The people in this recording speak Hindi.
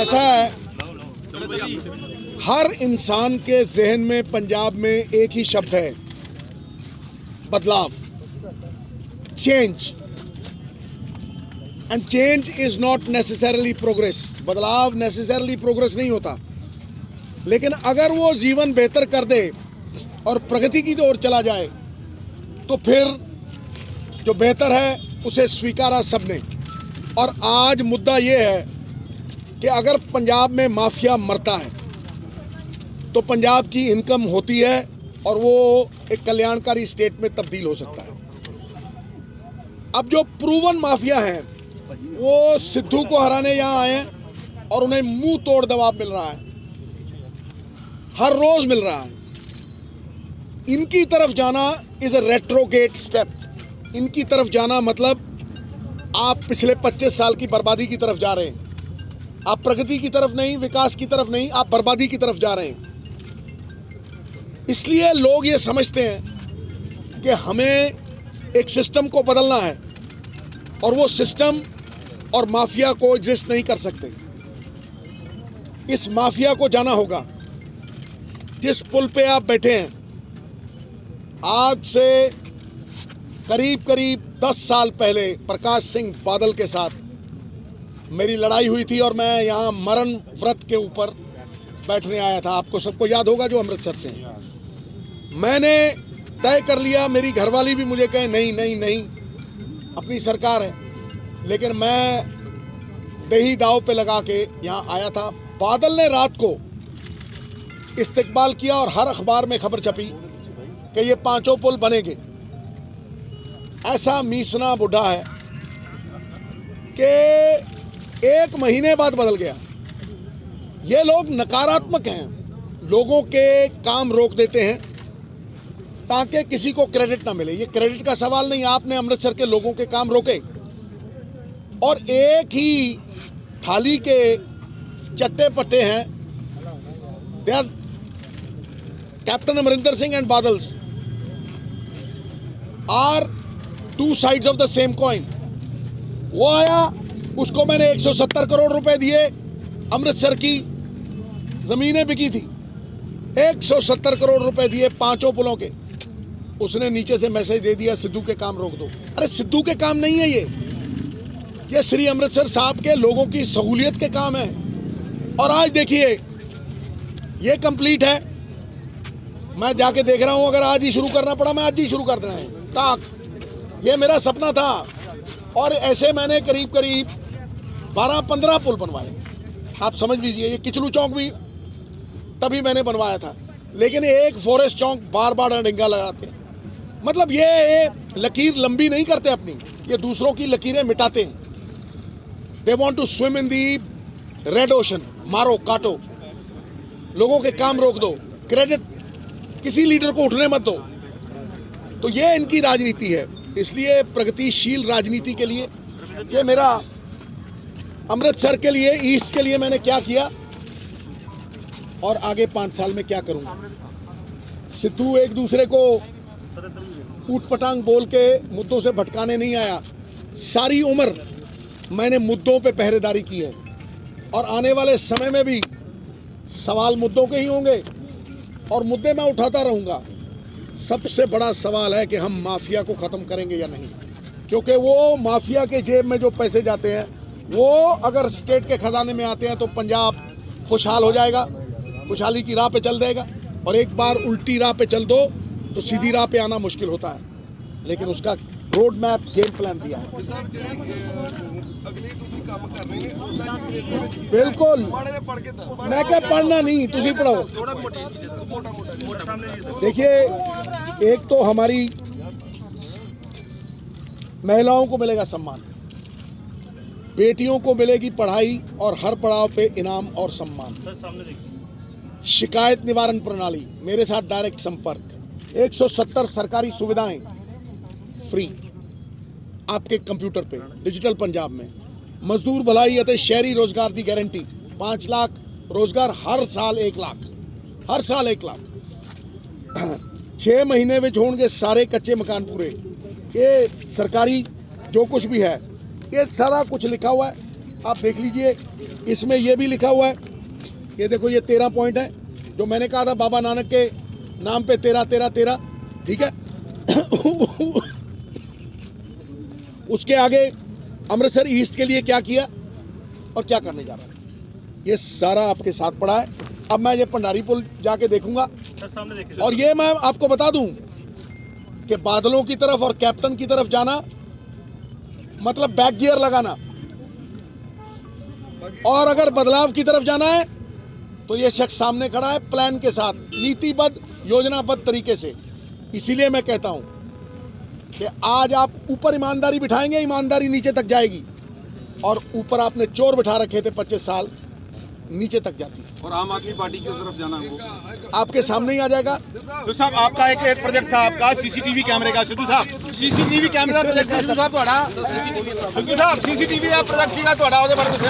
ऐसा है, हर इंसान के जहन में पंजाब में एक ही शब्द है, बदलाव, change. And change is not necessarily progress. बदलाव नेसेसरली प्रोग्रेस नहीं होता, लेकिन अगर वो जीवन बेहतर कर दे और प्रगति की ओर चला जाए तो फिर जो बेहतर है उसे स्वीकारा सबने। और आज मुद्दा ये है कि अगर पंजाब में माफिया मरता है तो पंजाब की इनकम होती है और वो एक कल्याणकारी स्टेट में तब्दील हो सकता है। अब जो प्रूवन माफिया हैं वो सिद्धू को हराने यहाँ आए हैं और उन्हें मुंह तोड़ दबाव मिल रहा है, हर रोज मिल रहा है। इनकी तरफ जाना इज अ रेट्रोगेट स्टेप। इनकी तरफ जाना मतलब आप पिछले 25 साल की बर्बादी की तरफ जा रहे हैं। आप प्रगति की तरफ नहीं, विकास की तरफ नहीं, आप बर्बादी की तरफ जा रहे हैं। इसलिए लोग ये समझते हैं कि हमें एक सिस्टम को बदलना है और वो सिस्टम और माफिया को एग्जिस्ट नहीं कर सकते। इस माफिया को जाना होगा। जिस पुल पे आप बैठे हैं, आज से करीब करीब 10 साल पहले प्रकाश सिंह बादल के साथ मेरी लड़ाई हुई थी और मैं यहाँ मरण व्रत के ऊपर बैठने आया था। आपको सबको याद होगा जो अमृतसर से हैं। मैंने तय कर लिया, मेरी घरवाली भी मुझे कहे नहीं नहीं नहीं, अपनी सरकार है, लेकिन मैं दही दाव पे लगा के यहाँ आया था। बादल ने रात को इस्तिकबाल किया और हर अखबार में खबर छपी कि ये 5 पुल बनेंगे। ऐसा मीसना बुढ़ा है कि 1 महीने बाद बदल गया। ये लोग नकारात्मक हैं, लोगों के काम रोक देते हैं ताकि किसी को क्रेडिट ना मिले। ये क्रेडिट का सवाल नहीं, आपने अमृतसर के लोगों के काम रोके और एक ही थाली के चट्टे पट्टे हैं। They are Captain Amarinder Singh and Badals are 2 sides of the same coin। वो आया, उसको मैंने 170 करोड़ रुपए दिए, अमृतसर की जमीनें बिकी थी, 170 करोड़ रुपए दिए 5 पुलों के। उसने नीचे से मैसेज दे दिया सिद्धू के काम रोक दो। अरे सिद्धू के काम नहीं है ये श्री अमृतसर साहब के लोगों की सहूलियत के काम है। और आज देखिए ये कंप्लीट है। मैं जाके देख रहा हूं, अगर आज ही शुरू करना पड़ा मैं आज ही शुरू कर देना है टाक। ये मेरा सपना था और ऐसे मैंने करीब करीब 12-15 पुल बनवाए। आप समझ लीजिए, ये किचलू चौक भी तभी मैंने बनवाया था, लेकिन एक फॉरेस्ट चौक बार बार डंगा लगाते हैं। मतलब ये लकीर लंबी नहीं करते अपनी, ये दूसरों की लकीरें मिटाते हैं। They want to swim in the red ocean. मारो काटो, लोगों के काम रोक दो, क्रेडिट किसी लीडर को उठने मत दो। तो ये इनकी राजनीति है। इसलिए प्रगतिशील राजनीति के लिए ये मेरा अमृतसर के लिए, ईस्ट के लिए मैंने क्या किया और आगे 5 साल में क्या करूंगा। सिद्धू एक दूसरे को ऊट पटांग बोल के मुद्दों से भटकाने नहीं आया। सारी उम्र मैंने मुद्दों पे पहरेदारी की है और आने वाले समय में भी सवाल मुद्दों के ही होंगे और मुद्दे मैं उठाता रहूंगा। सबसे बड़ा सवाल है कि हम माफिया को ख़त्म करेंगे या नहीं, क्योंकि वो माफिया के जेब में जो पैसे जाते हैं वो अगर स्टेट के खजाने में आते हैं तो पंजाब खुशहाल हो जाएगा, खुशहाली की राह पे चल देगा। और एक बार उल्टी राह पे चल दो तो सीधी राह पे आना मुश्किल होता है, लेकिन उसका रोड मैप, गेम प्लान दिया है। बिल्कुल, मैं क्या पढ़ना नहीं, तुसी पढ़ो। देखिए, एक तो हमारी महिलाओं को मिलेगा सम्मान, बेटियों को मिलेगी पढ़ाई और हर पड़ाव पे इनाम और सम्मान। शिकायत निवारण प्रणाली, मेरे साथ डायरेक्ट संपर्क, 170 सरकारी सुविधाएं फ्री आपके कंप्यूटर पे, डिजिटल पंजाब में। मजदूर भलाई ਅਤੇ शहरी रोजगार की गारंटी, 5 लाख रोजगार, हर साल 1 लाख, हर साल 1 लाख। 6 महीने में होंगे सारे कच्चे मकान पूरे। ये सरकारी जो कुछ भी है ये सारा कुछ लिखा हुआ है। आप देख लीजिए, इसमें ये भी लिखा हुआ है, ये देखो, ये 13 पॉइंट है जो मैंने कहा था बाबा नानक के नाम पे 13 13 13, ठीक है। उसके आगे अमृतसर ईस्ट के लिए क्या किया और क्या करने जा रहा है, ये सारा आपके साथ पड़ा है। अब मैं ये भंडारी पुल जाके देखूंगा, और ये मैं आपको बता दूं कि बादलों की तरफ और कैप्टन की तरफ जाना मतलब बैक गियर लगाना, और अगर बदलाव की तरफ जाना है तो ये शख्स सामने खड़ा है प्लान के साथ, नीतिबद्ध योजनाबद्ध तरीके से। इसीलिए मैं कहता हूं कि आज आप ऊपर ईमानदारी बिठाएंगे, ईमानदारी नीचे तक जाएगी, और ऊपर आपने चोर बिठा रखे थे 25 साल, नीचे तक जाती है। और आम आदमी पार्टी की तरफ जाना वो आपके सामने ही आ जाएगा। सिद्धू साहब, आपका एक प्रोजेक्ट था आपका सीसीटीवी कैमरे का। सिद्धू साहब, सीसीटीवी कैमरा प्रोजेक्ट सिद्धू साहब, सीसीटीवी प्रोजेक्ट सीगा,